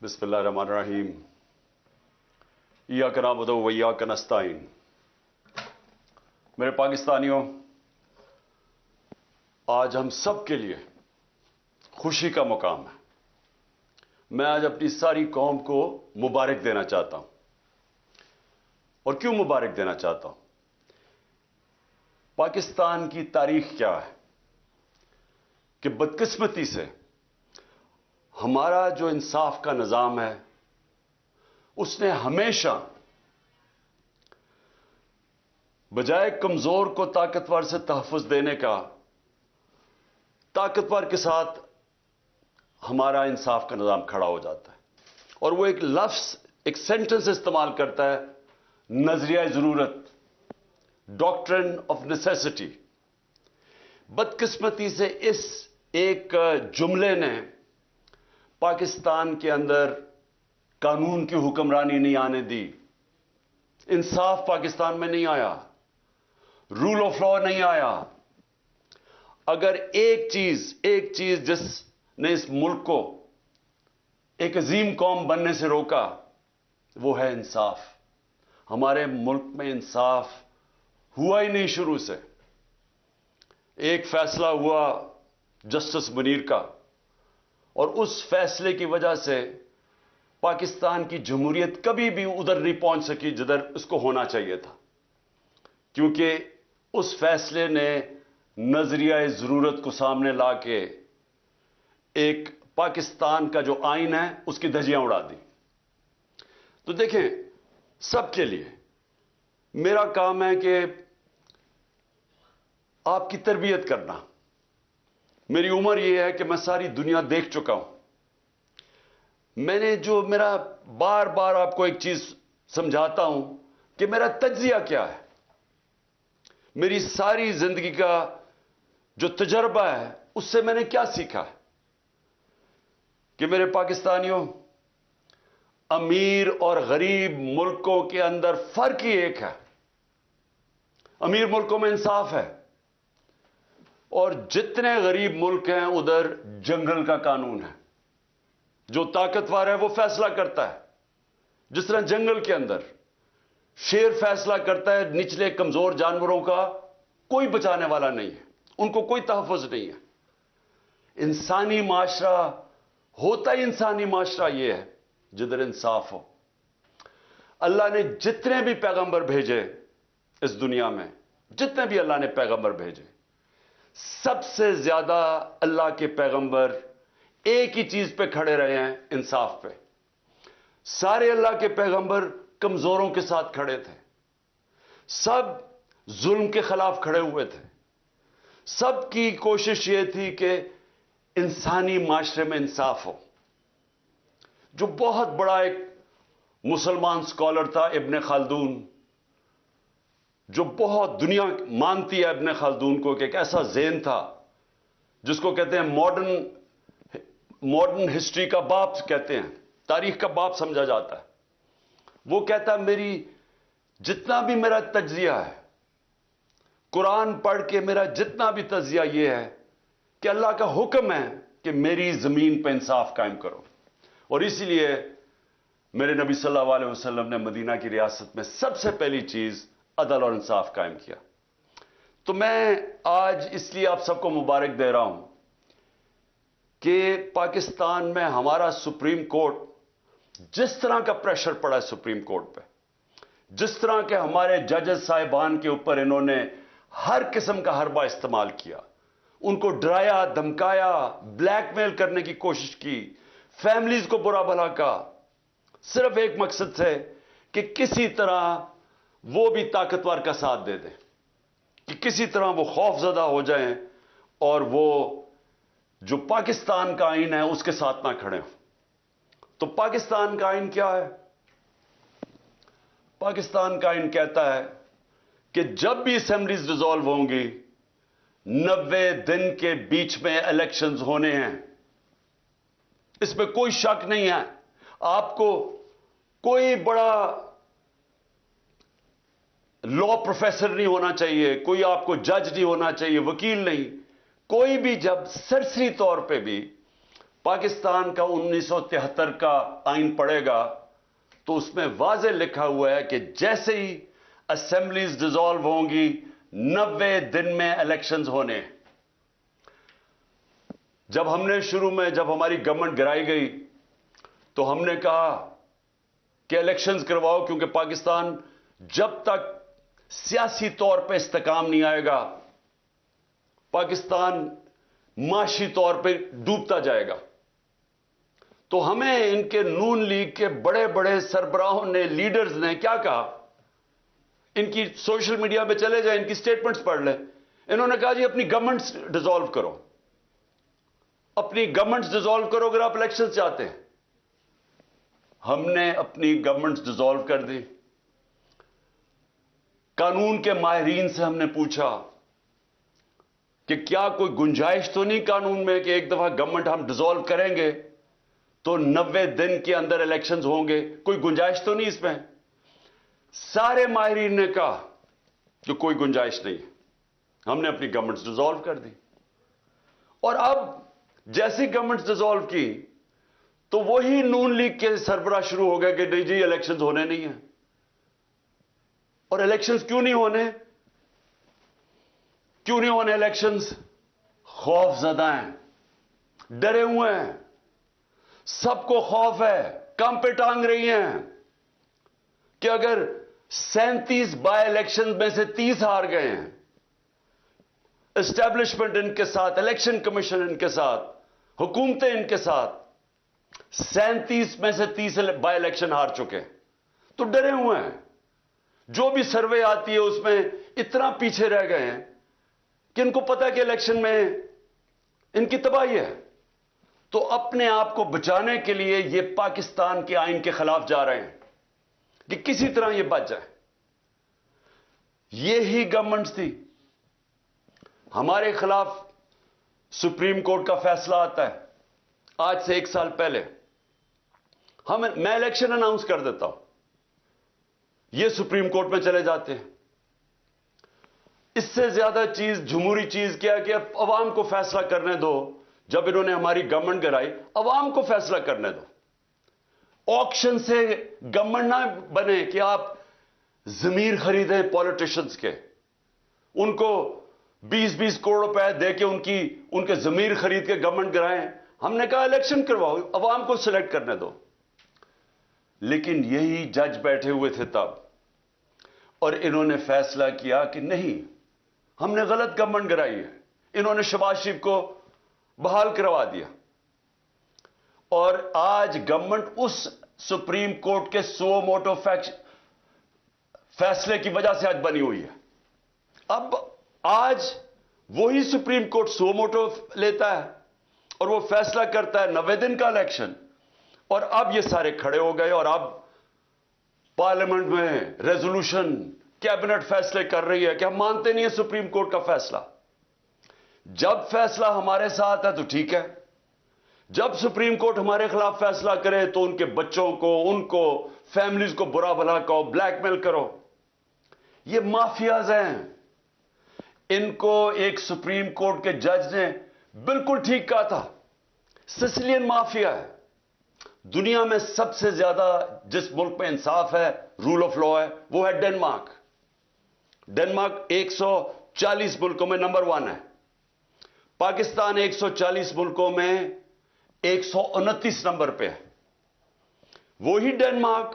بسم اللہ الرحمن الرحیم ایاک نعبد و ایاک نستعین۔ میرے پاکستانیوں، آج ہم سب کے لیے خوشی کا مقام ہے۔ میں آج اپنی ساری قوم کو مبارک دینا چاہتا ہوں۔ اور کیوں مبارک دینا چاہتا ہوں؟ پاکستان کی تاریخ کیا ہے کہ بدقسمتی سے ہمارا جو انصاف کا نظام ہے اس نے ہمیشہ بجائے کمزور کو طاقتور سے تحفظ دینے کا، طاقتور کے ساتھ ہمارا انصاف کا نظام کھڑا ہو جاتا ہے، اور وہ ایک لفظ، ایک سینٹنس استعمال کرتا ہے، نظریہ ضرورت، ڈاکٹرن آف نیسیسٹی۔ بدقسمتی سے اس ایک جملے نے پاکستان کے اندر قانون کی حکمرانی نہیں آنے دی، انصاف پاکستان میں نہیں آیا، رول آف لا نہیں آیا۔ اگر ایک چیز جس نے اس ملک کو ایک عظیم قوم بننے سے روکا وہ ہے انصاف۔ ہمارے ملک میں انصاف ہوا ہی نہیں شروع سے۔ ایک فیصلہ ہوا جسٹس منیر کا، اور اس فیصلے کی وجہ سے پاکستان کی جمہوریت کبھی بھی ادھر نہیں پہنچ سکی جدھر اس کو ہونا چاہیے تھا، کیونکہ اس فیصلے نے نظریہ ضرورت کو سامنے لا کے ایک پاکستان کا جو آئین ہے اس کی دھجیاں اڑا دی۔ تو دیکھیں، سب کے لیے میرا کام ہے کہ آپ کی تربیت کرنا۔ میری عمر یہ ہے کہ میں ساری دنیا دیکھ چکا ہوں۔ میں نے جو میرا بار بار آپ کو ایک چیز سمجھاتا ہوں کہ میرا تجزیہ کیا ہے، میری ساری زندگی کا جو تجربہ ہے اس سے میں نے کیا سیکھا ہے کہ میرے پاکستانیوں، امیر اور غریب ملکوں کے اندر فرق ہی ایک ہے۔ امیر ملکوں میں انصاف ہے، اور جتنے غریب ملک ہیں ادھر جنگل کا قانون ہے۔ جو طاقتور ہے وہ فیصلہ کرتا ہے، جس طرح جنگل کے اندر شیر فیصلہ کرتا ہے، نچلے کمزور جانوروں کا کوئی بچانے والا نہیں ہے، ان کو کوئی تحفظ نہیں ہے۔ انسانی معاشرہ ہوتا ہی انسانی معاشرہ یہ ہے جدھر انصاف ہو۔ اللہ نے جتنے بھی پیغمبر بھیجے اس دنیا میں، جتنے بھی اللہ نے پیغمبر بھیجے، سب سے زیادہ اللہ کے پیغمبر ایک ہی چیز پہ کھڑے رہے ہیں، انصاف پہ۔ سارے اللہ کے پیغمبر کمزوروں کے ساتھ کھڑے تھے، سب ظلم کے خلاف کھڑے ہوئے تھے، سب کی کوشش یہ تھی کہ انسانی معاشرے میں انصاف ہو۔ جو بہت بڑا ایک مسلمان سکالر تھا ابن خلدون، جو بہت دنیا مانتی ہے ابن خلدون کو کہ ایک ایسا ذہن تھا جس کو کہتے ہیں ماڈرن ہسٹری کا باپ کہتے ہیں، تاریخ کا باپ سمجھا جاتا ہے۔ وہ کہتا ہے جتنا بھی میرا تجزیہ ہے، قرآن پڑھ کے میرا جتنا بھی تجزیہ یہ ہے کہ اللہ کا حکم ہے کہ میری زمین پہ انصاف قائم کرو، اور اسی لیے میرے نبی صلی اللہ علیہ وسلم نے مدینہ کی ریاست میں سب سے پہلی چیز عدل اور انصاف قائم کیا۔ تو میں آج اس لیے آپ سب کو مبارک دے رہا ہوں کہ پاکستان میں ہمارا سپریم کورٹ، جس طرح کا پریشر پڑا ہے سپریم کورٹ پہ، جس طرح کے ہمارے ججز صاحبان کے اوپر انہوں نے ہر قسم کا حربہ استعمال کیا، ان کو ڈرایا، دھمکایا، بلیک میل کرنے کی کوشش کی، فیملیز کو برا بھلا کہا، صرف ایک مقصد سے کہ کسی طرح وہ بھی طاقتور کا ساتھ دے دیں، کہ کسی طرح وہ خوف زدہ ہو جائیں اور وہ جو پاکستان کا آئین ہے اس کے ساتھ نہ کھڑے ہوں۔ تو پاکستان کا آئین کیا ہے؟ پاکستان کا آئین کہتا ہے کہ جب بھی اسمبلیز ڈیزالو ہوں گی 90 دن کے بیچ میں الیکشنز ہونے ہیں، اس میں کوئی شک نہیں ہے۔ آپ کو کوئی بڑا لا پروفیسر نہیں ہونا چاہیے، کوئی آپ کو جج نہیں ہونا چاہیے، وکیل نہیں، کوئی بھی جب سرسری طور پہ بھی پاکستان کا 1973 کا آئین پڑھے گا تو اس میں واضح لکھا ہوا ہے کہ جیسے ہی اسمبلیز ڈیزالو ہوں گی 90 دن میں الیکشنز ہونے. جب ہم نے شروع میں جب ہماری گورنمنٹ گرائی گئی تو ہم نے کہا کہ الیکشنز کرواؤ، کیونکہ پاکستان جب تک سیاسی طور پہ استحکام نہیں آئے گا پاکستان معاشی طور پہ ڈوبتا جائے گا. تو ہمیں ان کے نون لیگ کے بڑے بڑے سربراہوں نے، لیڈرز نے کیا کہا؟ ان کی سوشل میڈیا پہ چلے جائیں، ان کی سٹیٹمنٹس پڑھ لیں. انہوں نے کہا جی اپنی گورنمنٹس ڈیزالو کرو، اپنی گورنمنٹس ڈیزالو کرو اگر آپ الیکشن چاہتے ہیں. ہم نے اپنی گورنمنٹس ڈیزالو کر دی. قانون کے ماہرین سے ہم نے پوچھا کہ کیا کوئی گنجائش تو نہیں قانون میں کہ ایک دفعہ گورنمنٹ ہم ڈیزالو کریں گے تو 90 دن کے اندر الیکشنز ہوں گے، کوئی گنجائش تو نہیں اس میں؟ سارے ماہرین نے کہا کہ کوئی گنجائش نہیں. ہم نے اپنی گورنمنٹس ڈیزالو کر دی. اور اب جیسی گورنمنٹس ڈیزالو کی تو وہی نون لیگ کے سربراہ شروع ہو گئے کہ نہیں جی الیکشنز ہونے نہیں ہیں. اور الیکشنز کیوں نہیں ہونے؟ کیوں نہیں ہونے الیکشنز؟ خوف زدہ ہیں، ڈرے ہوئے ہیں، سب کو خوف ہے، کام پہ ٹانگ رہی ہیں کہ اگر 37 بائی الیکشن میں سے 30 ہار گئے ہیں، اسٹیبلشمنٹ ان کے ساتھ، الیکشن کمیشن ان کے ساتھ، حکومتیں ان کے ساتھ 37 میں سے 30 بائی الیکشن ہار چکے، تو ڈرے ہوئے ہیں. جو بھی سروے آتی ہے اس میں اتنا پیچھے رہ گئے ہیں کہ ان کو پتا ہے کہ الیکشن میں ان کی تباہی ہے. تو اپنے آپ کو بچانے کے لیے یہ پاکستان کے آئین کے خلاف جا رہے ہیں کہ کسی طرح یہ بچ جائے. یہی گورنمنٹ تھی. ہمارے خلاف سپریم کورٹ کا فیصلہ آتا ہے آج سے 1 سال پہلے. میں الیکشن اناؤنس کر دیتا ہوں، یہ سپریم کورٹ میں چلے جاتے ہیں. اس سے زیادہ چیز، جمہوری چیز کیا کہ اب عوام کو فیصلہ کرنے دو. جب انہوں نے ہماری گورنمنٹ گرائی، عوام کو فیصلہ کرنے دو. آکشن سے گورنمنٹ نہ بنے کہ آپ ضمیر خریدیں پولیٹیشنز کے، ان کو 20-20 کروڑ روپے دے کے ان کے ضمیر خرید کے گورنمنٹ گرائیں. ہم نے کہا الیکشن کرواؤ، عوام کو سلیکٹ کرنے دو. لیکن یہی جج بیٹھے ہوئے تھے تب، اور انہوں نے فیصلہ کیا کہ نہیں، ہم نے غلط گورنمنٹ گرائی ہے. انہوں نے شہباز شریف کو بحال کروا دیا. اور آج گورنمنٹ اس سپریم کورٹ کے سو موٹو فیصلے کی وجہ سے آج بنی ہوئی ہے. اب آج وہی سپریم کورٹ سو موٹو لیتا ہے اور وہ فیصلہ کرتا ہے 90 دن کا الیکشن. اور اب یہ سارے کھڑے ہو گئے اور اب پارلیمنٹ میں ریزولوشن، کیبنٹ فیصلے کر رہی ہے کہ ہم مانتے نہیں ہیں سپریم کورٹ کا فیصلہ. جب فیصلہ ہمارے ساتھ ہے تو ٹھیک ہے، جب سپریم کورٹ ہمارے خلاف فیصلہ کرے تو ان کے بچوں کو، ان کو، فیملیز کو برا بھلا کہو، بلیک میل کرو. یہ مافیاز ہیں. ان کو ایک سپریم کورٹ کے جج نے بالکل ٹھیک کہا تھا، سسلین مافیا ہے. دنیا میں سب سے زیادہ جس ملک میں انصاف ہے، رول آف لا ہے، وہ ہے ڈنمارک. ڈنمارک 140 ملکوں میں نمبر 1 ہے. پاکستان 140 ملکوں میں 129 نمبر پہ ہے. وہی ڈنمارک،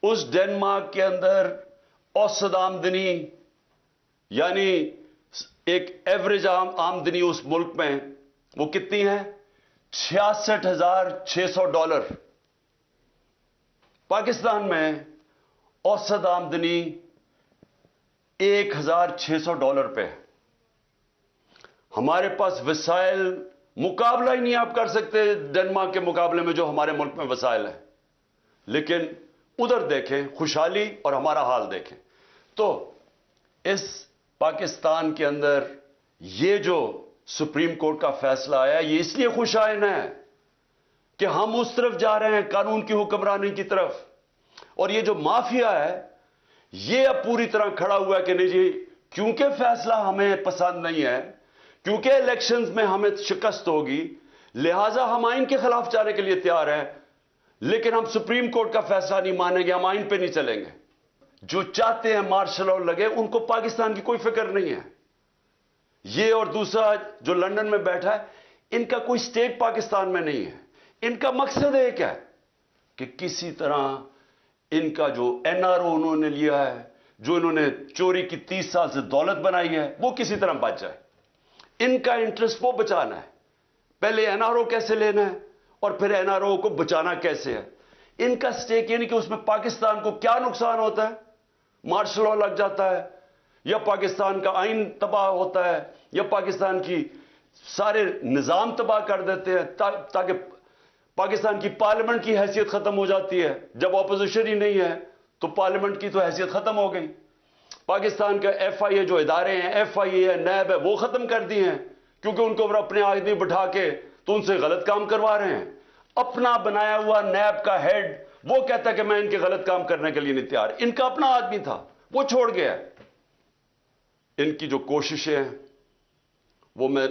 اس ڈنمارک کے اندر اوسط آمدنی، یعنی ایک ایوریج آمدنی اس ملک میں وہ کتنی ہے؟ $66,600. پاکستان میں اوسط آمدنی $1,600 پہ ہے. ہمارے پاس وسائل مقابلہ ہی نہیں آپ کر سکتے ڈنمارک کے مقابلے میں جو ہمارے ملک میں وسائل ہیں. لیکن ادھر دیکھیں خوشحالی اور ہمارا حال دیکھیں. تو اس پاکستان کے اندر یہ جو سپریم کورٹ کا فیصلہ آیا، یہ اس لیے خوش آئین ہے کہ ہم اس طرف جا رہے ہیں، قانون کی حکمرانی کی طرف. اور یہ جو مافیا ہے یہ اب پوری طرح کھڑا ہوا ہے کہ نہیں جی، کیونکہ فیصلہ ہمیں پسند نہیں ہے، کیونکہ الیکشنز میں ہمیں شکست ہوگی، لہذا ہم آئین کے خلاف جانے کے لیے تیار ہیں، لیکن ہم سپریم کورٹ کا فیصلہ نہیں مانیں گے، ہم آئین پہ نہیں چلیں گے۔ جو چاہتے ہیں مارشل لاء لگے، ان کو پاکستان کی کوئی فکر نہیں ہے۔ یہ اور دوسرا جو لندن میں بیٹھا ہے، ان کا کوئی سٹیک پاکستان میں نہیں ہے۔ ان کا مقصد ایک ہے کہ کسی طرح ان کا جو این آر او انہوں نے لیا ہے، جو انہوں نے چوری کی 30 سال سے دولت بنائی ہے، وہ کسی طرح بچ جائے۔ ان کا انٹرسٹ وہ بچانا ہے۔ پہلے این آر او کیسے لینا ہے اور پھر این آر او کو بچانا کیسے ہے۔ ان کا سٹیک یعنی کہ اس میں پاکستان کو کیا نقصان ہوتا ہے، مارشل لاء لگ جاتا ہے، یا پاکستان کا آئین تباہ ہوتا ہے، یا پاکستان کی سارے نظام تباہ کر دیتے ہیں، تاکہ پاکستان کی پارلیمنٹ کی حیثیت ختم ہو جاتی ہے۔ جب اپوزیشن ہی نہیں ہے تو پارلیمنٹ کی تو حیثیت ختم ہو گئی۔ پاکستان کا ایف آئی اے جو ادارے ہیں، ایف آئی اے ہے، نیب ہے، وہ ختم کر دی ہیں، کیونکہ ان کو اپنے آدمی بٹھا کے تو ان سے غلط کام کروا رہے ہیں۔ اپنا بنایا ہوا نیب کا ہیڈ وہ کہتا ہے کہ میں ان کے غلط کام کرنے کے لیے نہیں تیار۔ ان کا اپنا آدمی تھا، وہ چھوڑ گیا۔ ان کی جو کوششیں ہیں، وہ میں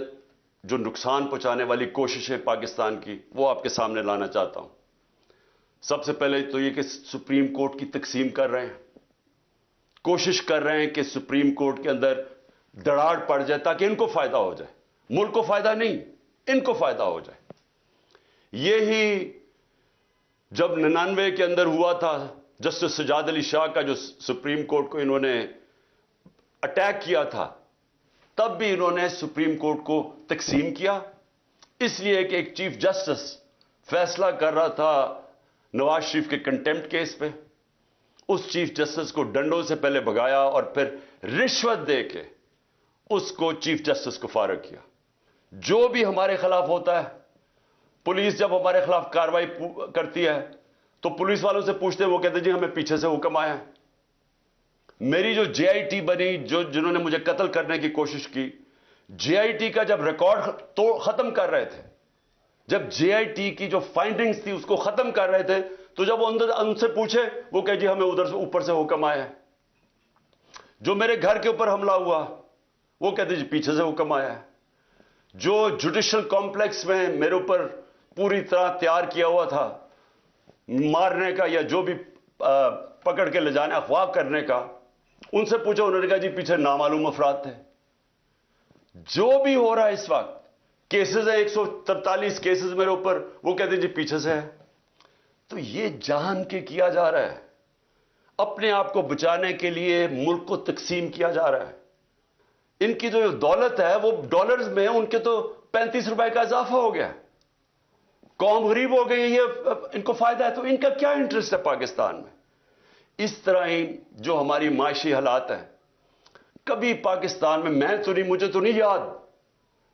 جو نقصان پہنچانے والی کوششیں پاکستان کی، وہ آپ کے سامنے لانا چاہتا ہوں۔ سب سے پہلے تو یہ کہ سپریم کورٹ کی تقسیم کر رہے ہیں، کوشش کر رہے ہیں کہ سپریم کورٹ کے اندر دراڑ پڑ جائے تاکہ ان کو فائدہ ہو جائے، ملک کو فائدہ نہیں، ان کو فائدہ ہو جائے۔ یہی جب 99 کے اندر ہوا تھا، جسٹس سجاد علی شاہ کا جو سپریم کورٹ کو انہوں نے اٹیک کیا تھا، تب بھی انہوں نے سپریم کورٹ کو تقسیم کیا، اس لیے کہ ایک چیف جسٹس فیصلہ کر رہا تھا نواز شریف کے کنٹیمپٹ کیس پہ۔ اس چیف جسٹس کو ڈنڈوں سے پہلے بھگایا اور پھر رشوت دے کے اس کو چیف جسٹس کو فارغ کیا۔ جو بھی ہمارے خلاف ہوتا ہے، پولیس جب ہمارے خلاف کارروائی کرتی ہے تو پولیس والوں سے پوچھتے ہیں، وہ کہتے ہیں جی ہمیں پیچھے سے حکم آیا ہے۔ میری جو جے آئی ٹی بنی، جنہوں نے مجھے قتل کرنے کی کوشش کی، جے آئی ٹی کا جب ریکارڈ ختم کر رہے تھے، جب جے آئی ٹی کی جو فائنڈنگز تھی اس کو ختم کر رہے تھے، تو جب ان سے پوچھے، وہ کہ جی ہمیں ادھر سے اوپر سے حکم آیا ہے۔ جو میرے گھر کے اوپر حملہ ہوا، وہ کہتے جی پیچھے سے حکم آیا ہے۔ جو جوڈیشل کمپلیکس میں میرے اوپر پوری طرح تیار کیا ہوا تھا مارنے کا یا جو بھی پکڑ کے لے جانے اغوا کرنے کا، ان سے پوچھا، انہوں نے کہا جی پیچھے نامعلوم افراد تھے۔ جو بھی ہو رہا ہے اس وقت، کیسز ہیں 143 کیسز میرے اوپر، وہ کہتے ہیں جی پیچھے سے ہے۔ تو یہ جان کے کیا جا رہا ہے، اپنے آپ کو بچانے کے لیے ملک کو تقسیم کیا جا رہا ہے۔ ان کی جو دولت ہے وہ ڈالرز میں، ان کے تو 35 روپے کا اضافہ ہو گیا، قوم غریب ہو گئی، یہ ان کو فائدہ ہے۔ تو ان کا کیا انٹرسٹ ہے پاکستان میں؟ اس طرح ہی جو ہماری معاشی حالات ہیں، کبھی پاکستان میں مجھے تو نہیں یاد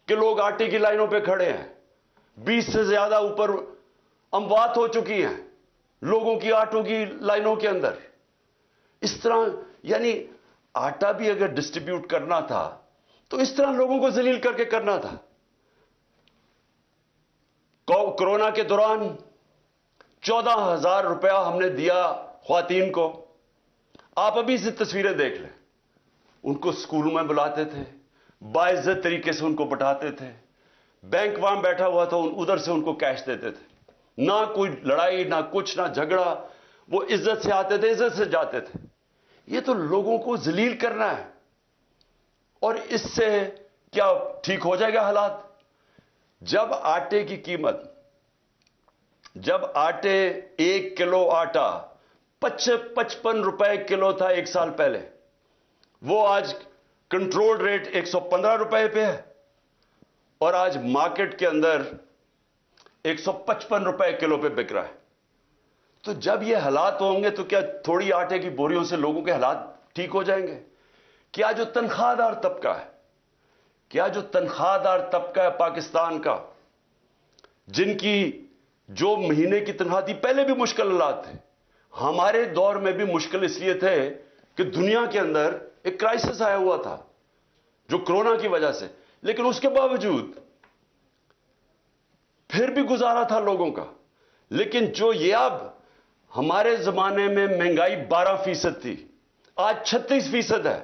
کہ لوگ آٹے کی لائنوں پہ کھڑے ہیں۔ 20 سے زیادہ اوپر اموات ہو چکی ہیں لوگوں کی آٹوں کی لائنوں کے اندر۔ اس طرح یعنی آٹا بھی اگر ڈسٹریبیوٹ کرنا تھا تو اس طرح لوگوں کو ذلیل کر کے کرنا تھا۔ کورونا کے دوران 14,000 روپیہ ہم نے دیا خواتین کو۔ آپ ابھی سے تصویریں دیکھ لیں، ان کو اسکولوں میں بلاتے تھے، باعزت طریقے سے ان کو بٹھاتے تھے، بینک وہاں بیٹھا ہوا تھا، ادھر سے ان کو کیش دیتے تھے، نہ کوئی لڑائی، نہ کچھ، نہ جھگڑا، وہ عزت سے آتے تھے، عزت سے جاتے تھے۔ یہ تو لوگوں کو ذلیل کرنا ہے، اور اس سے کیا ٹھیک ہو جائے گا حالات؟ جب آٹے کی قیمت، جب آٹے 1 کلو آٹا 55 روپے کلو تھا 1 سال پہلے، وہ آج کنٹرول ریٹ 115 روپے پہ ہے، اور آج مارکیٹ کے اندر 155 روپے کلو پہ بک رہا ہے۔ تو جب یہ حالات ہوں گے تو کیا تھوڑی آٹے کی بوریوں سے لوگوں کے حالات ٹھیک ہو جائیں گے؟ کیا جو تنخواہ دار طبقہ ہے، کیا جو تنخواہ دار طبقہ ہے پاکستان کا، جن کی جو مہینے کی تنخواہ تھی، پہلے بھی مشکل حالات تھے، ہمارے دور میں بھی مشکل اس لیے تھے کہ دنیا کے اندر ایک کرائسس آیا ہوا تھا جو کرونا کی وجہ سے، لیکن اس کے باوجود پھر بھی گزارا تھا لوگوں کا۔ لیکن جو یہ اب ہمارے زمانے میں مہنگائی 12% تھی، آج 36% ہے،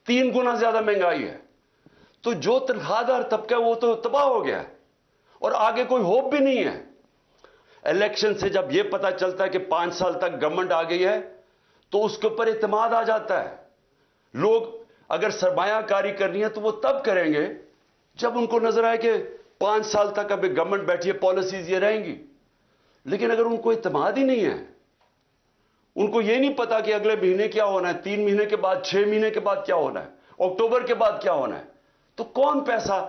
3 گنا زیادہ مہنگائی ہے۔ تو جو تنخواہ دار طبقہ وہ تو تباہ ہو گیا ہے۔ اور آگے کوئی ہوپ بھی نہیں ہے. الیکشن سے جب یہ پتا چلتا ہے کہ 5 سال تک گورنمنٹ آ گئی ہے تو اس کے اوپر اعتماد آ جاتا ہے. لوگ اگر سرمایہ کاری کرنی ہے تو وہ تب کریں گے جب ان کو نظر آئے کہ 5 سال تک اب گورنمنٹ بیٹھی ہے, پالیسیز یہ رہیں گی. لیکن اگر ان کو اعتماد ہی نہیں ہے, ان کو یہ نہیں پتا کہ اگلے مہینے کیا ہونا ہے, 3 مہینے کے بعد, 6 مہینے کے بعد کیا ہونا ہے, اکتوبر کے بعد کیا ہونا ہے, تو کون پیسہ,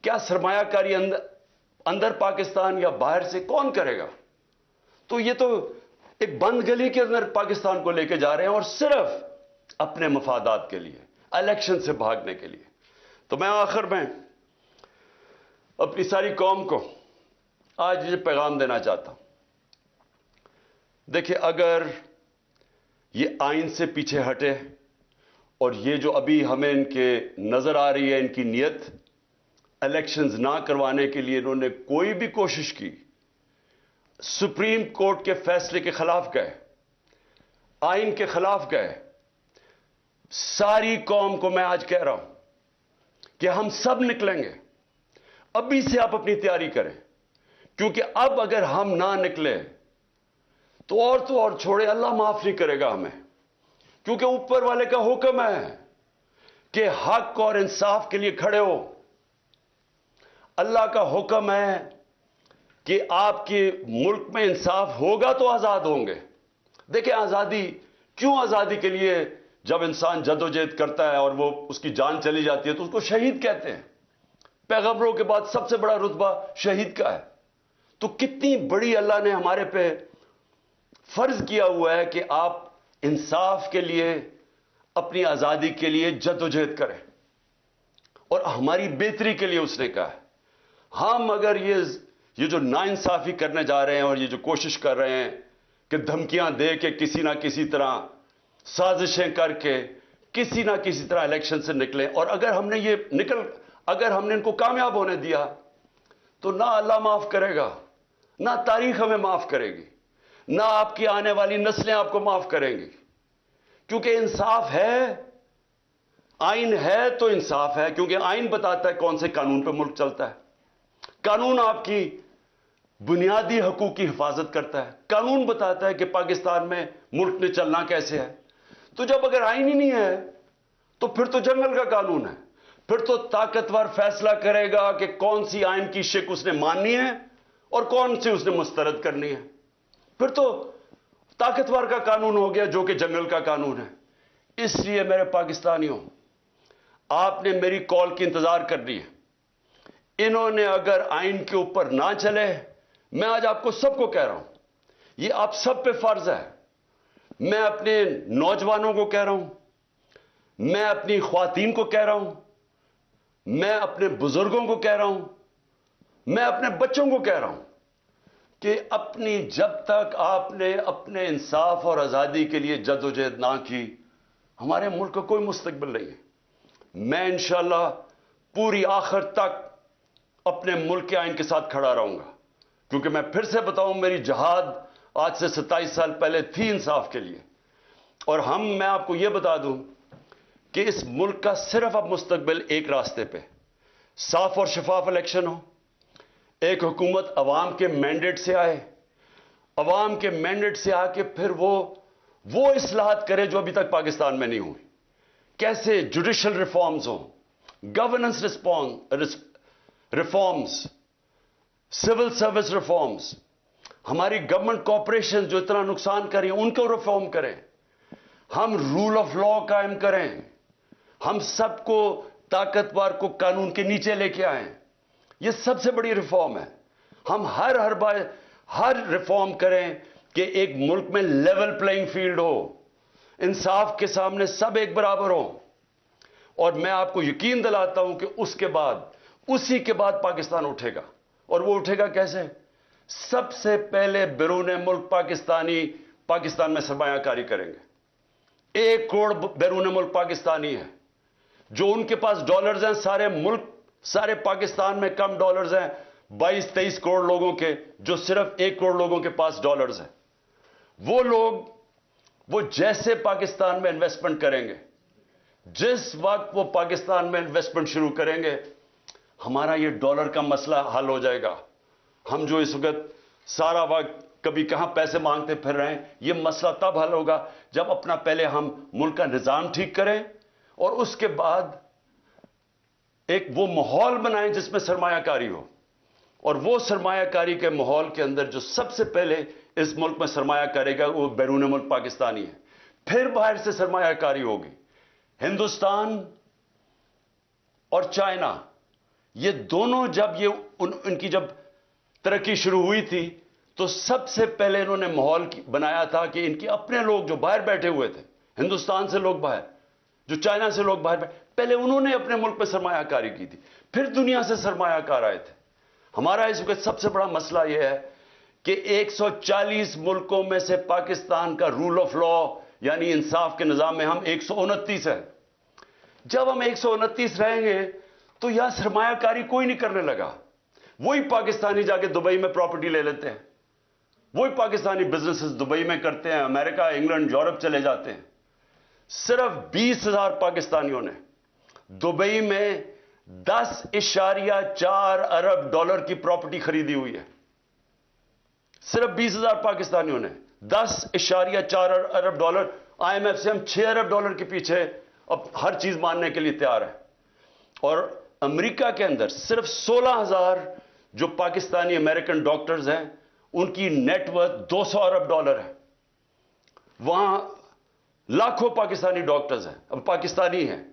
کیا سرمایہ کاری اندر پاکستان یا باہر سے کون کرے گا؟ تو یہ تو ایک بند گلی کے اندر پاکستان کو لے کے جا رہے ہیں, اور صرف اپنے مفادات کے لیے, الیکشن سے بھاگنے کے لیے. تو میں آخر میں اپنی ساری قوم کو آج یہ پیغام دینا چاہتا ہوں. دیکھیں, اگر یہ آئین سے پیچھے ہٹے اور یہ جو ابھی ہمیں ان کے نظر آ رہی ہے ان کی نیت, الیکشنز نہ کروانے کے لیے انہوں نے کوئی بھی کوشش کی, سپریم کورٹ کے فیصلے کے خلاف گئے, آئین کے خلاف گئے, ساری قوم کو میں آج کہہ رہا ہوں کہ ہم سب نکلیں گے. ابھی سے آپ اپنی تیاری کریں, کیونکہ اب اگر ہم نہ نکلے تو اور چھوڑے, اللہ معاف نہیں کرے گا ہمیں, کیونکہ اوپر والے کا حکم ہے کہ حق اور انصاف کے لیے کھڑے ہو. اللہ کا حکم ہے کہ آپ کے ملک میں انصاف ہوگا تو آزاد ہوں گے. دیکھیں, کیوں آزادی کے لیے جب انسان جدوجہد کرتا ہے اور وہ اس کی جان چلی جاتی ہے تو اس کو شہید کہتے ہیں. پیغمبروں کے بعد سب سے بڑا رتبہ شہید کا ہے. تو کتنی بڑی اللہ نے ہمارے پہ فرض کیا ہوا ہے کہ آپ انصاف کے لیے, اپنی آزادی کے لیے جدوجہد کریں, اور ہماری بہتری کے لیے اس نے کہا ہے. ہم اگر یہ جو ناانصافی کرنے جا رہے ہیں اور یہ جو کوشش کر رہے ہیں کہ دھمکیاں دے کے کسی نہ کسی طرح سازشیں کر کے کسی نہ کسی طرح الیکشن سے نکلیں, اور اگر ہم نے ان کو کامیاب ہونے دیا تو نہ اللہ معاف کرے گا, نہ تاریخ ہمیں معاف کرے گی, نہ آپ کی آنے والی نسلیں آپ کو معاف کریں گی. کیونکہ انصاف ہے, آئین ہے تو انصاف ہے, کیونکہ آئین بتاتا ہے کون سے قانون پہ ملک چلتا ہے. قانون آپ کی بنیادی حقوق کی حفاظت کرتا ہے. قانون بتاتا ہے کہ پاکستان میں ملک نے چلنا کیسے ہے. تو جب اگر آئین ہی نہیں ہے تو پھر تو جنگل کا قانون ہے, پھر تو طاقتور فیصلہ کرے گا کہ کون سی آئین کی شک اس نے ماننی ہے اور کون سی اس نے مسترد کرنی ہے. پھر تو طاقتور کا قانون ہو گیا جو کہ جنگل کا قانون ہے. اس لیے میرے پاکستانیوں, آپ نے میری کال کی انتظار کرنی ہے. انہوں نے اگر آئین کے اوپر نہ چلے, میں آج آپ کو سب کو کہہ رہا ہوں, یہ آپ سب پہ فرض ہے. میں اپنے نوجوانوں کو کہہ رہا ہوں, میں اپنی خواتین کو کہہ رہا ہوں, میں اپنے بزرگوں کو کہہ رہا ہوں, میں اپنے بچوں کو کہہ رہا ہوں کہ جب تک آپ نے اپنے انصاف اور آزادی کے لیے جدوجہد نہ کی, ہمارے ملک کا کوئی مستقبل نہیں ہے. میں انشاءاللہ پوری آخر تک اپنے ملک کے آئین کے ساتھ کھڑا رہوں گا, کیونکہ میں پھر سے بتاؤں, میری جہاد آج سے 27 سال پہلے تھی انصاف کے لیے. اور میں آپ کو یہ بتا دوں کہ اس ملک کا صرف اب مستقبل ایک راستے پہ, صاف اور شفاف الیکشن ہو, ایک حکومت عوام کے مینڈیٹ سے آئے, عوام کے مینڈیٹ سے آ کے پھر وہ اصلاحات کرے جو ابھی تک پاکستان میں نہیں ہوئی. کیسے جوڈیشل ریفارمز ہوں, governance reforms, civil service reforms, ہماری گورنمنٹ کارپوریشن جو اتنا نقصان کر رہی ہیں ان کو ریفارم کریں, ہم رول آف لا قائم کریں, ہم سب کو طاقتور کو قانون کے نیچے لے کے آئیں. یہ سب سے بڑی ریفارم ہے. ہم ہر ریفارم کریں کہ ایک ملک میں لیول پلینگ فیلڈ ہو, انصاف کے سامنے سب ایک برابر ہوں. اور میں آپ کو یقین دلاتا ہوں کہ اسی کے بعد پاکستان اٹھے گا. اور وہ اٹھے گا کیسے؟ سب سے پہلے بیرون ملک پاکستان میں سرمایہ کاری کریں گے. 1 کروڑ بیرون ملک پاکستانی ہے, جو ان کے پاس ڈالرز ہیں. سارے پاکستان میں کم ڈالرز ہیں 22-23 کروڑ لوگوں کے, جو صرف 1 کروڑ لوگوں کے پاس ڈالرز ہیں. وہ لوگ وہ جیسے پاکستان میں انویسٹمنٹ کریں گے, جس وقت وہ پاکستان میں انویسٹمنٹ شروع کریں گے, ہمارا یہ ڈالر کا مسئلہ حل ہو جائے گا. ہم جو اس وقت سارا وقت کبھی کہاں پیسے مانگتے پھر رہے ہیں، یہ مسئلہ تب حل ہوگا جب اپنا پہلے ہم ملک کا نظام ٹھیک کریں اور اس کے بعد ایک وہ ماحول بنائیں جس میں سرمایہ کاری ہو. اور وہ سرمایہ کاری کے ماحول کے اندر جو سب سے پہلے اس ملک میں سرمایہ کرے گا وہ بیرون ملک پاکستانی ہے. پھر باہر سے سرمایہ کاری ہوگی. ہندوستان اور چائنا یہ دونوں جب ان کی جب ترقی شروع ہوئی تھی تو سب سے پہلے انہوں نے ماحول بنایا تھا کہ ان کے اپنے لوگ جو باہر بیٹھے ہوئے تھے، ہندوستان سے لوگ باہر، جو چائنا سے لوگ باہر پہلے انہوں نے اپنے ملک میں سرمایہ کاری کی تھی، پھر دنیا سے سرمایہ کار آئے تھے. ہمارا اس وقت سب سے بڑا مسئلہ یہ ہے کہ 140 ملکوں میں سے پاکستان کا رول آف لا یعنی انصاف کے نظام میں ہم 129 ہیں. جب ہم 129 رہیں گے تو یہاں سرمایہ کاری کوئی نہیں کرنے لگا. وہی پاکستانی جا کے دبئی میں پراپرٹی لے لیتے ہیں، وہی پاکستانی بزنسز دبئی میں کرتے ہیں، امریکہ، انگلینڈ، یورپ چلے جاتے ہیں. صرف 20,000 پاکستانیوں نے دبئی میں 10.4 ارب ڈالر کی پراپرٹی خریدی ہوئی ہے. صرف 20,000 پاکستانیوں نے 10.4 ارب ڈالر. آئی ایم ایف سے ہم 6 ارب ڈالر کے پیچھے اب ہر چیز ماننے کے لیے تیار ہے. اور امریکہ کے اندر صرف 16,000 جو پاکستانی امریکن ڈاکٹرز ہیں ان کی نیٹ ورتھ 200 ارب ڈالر ہے. وہاں لاکھوں پاکستانی ڈاکٹرز ہیں، اب پاکستانی ہیں،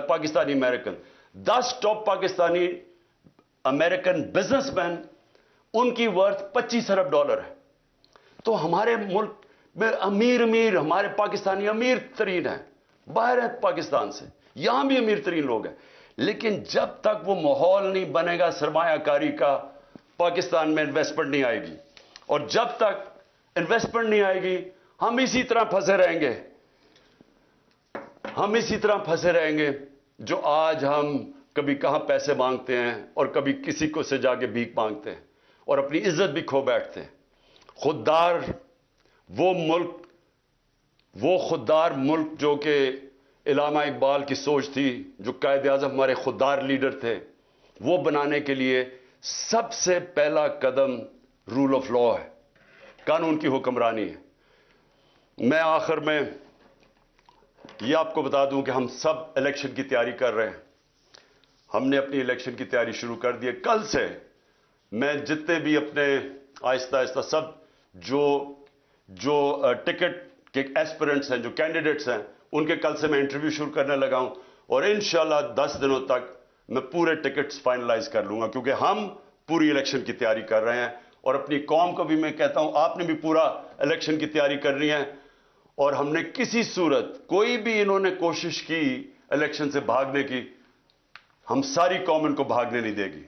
Pakistani American. 10 top Pakistani American businessman ان کی ورتھ 25 ارب ڈالر ہے. تو ہمارے ملک میں امیر ہمارے پاکستانی امیر ترین ہیں، باہر ہیں پاکستان سے، یہاں بھی امیر ترین لوگ ہیں. لیکن جب تک وہ ماحول نہیں بنے گا سرمایہ کاری کا، پاکستان میں انویسٹمنٹ نہیں آئے گی. اور جب تک انویسٹمنٹ نہیں آئے گی ہم اسی طرح پھنسے رہیں گے. ہم اسی طرح پھنسے رہیں گے جو آج ہم کبھی کہاں پیسے مانگتے ہیں اور کبھی کسی کو سے جا کے بھیک مانگتے ہیں اور اپنی عزت بھی کھو بیٹھتے ہیں. خوددار وہ خوددار ملک جو کہ علامہ اقبال کی سوچ تھی، جو قائد اعظم ہمارے خوددار لیڈر تھے، وہ بنانے کے لیے سب سے پہلا قدم رول آف لا ہے، قانون کی حکمرانی ہے. میں آخر میں یہ آپ کو بتا دوں کہ ہم سب الیکشن کی تیاری کر رہے ہیں. ہم نے اپنی الیکشن کی تیاری شروع کر دی ہے. کل سے میں جتنے بھی اپنے آہستہ آہستہ سب جو ٹکٹ کے ایسپیرنٹس ہیں، جو کینڈیڈیٹس ہیں، ان کے کل سے میں انٹرویو شروع کرنے لگا ہوں. اور انشاءاللہ 10 دنوں تک میں پورے ٹکٹس فائنلائز کر لوں گا، کیونکہ ہم پوری الیکشن کی تیاری کر رہے ہیں. اور اپنی قوم کو بھی میں کہتا ہوں آپ نے بھی پورا الیکشن کی تیاری کرنی ہے. اور ہم نے کسی صورت کوئی بھی انہوں نے کوشش کی الیکشن سے بھاگنے کی، ہم ساری قوم ان کو بھاگنے نہیں دے گی.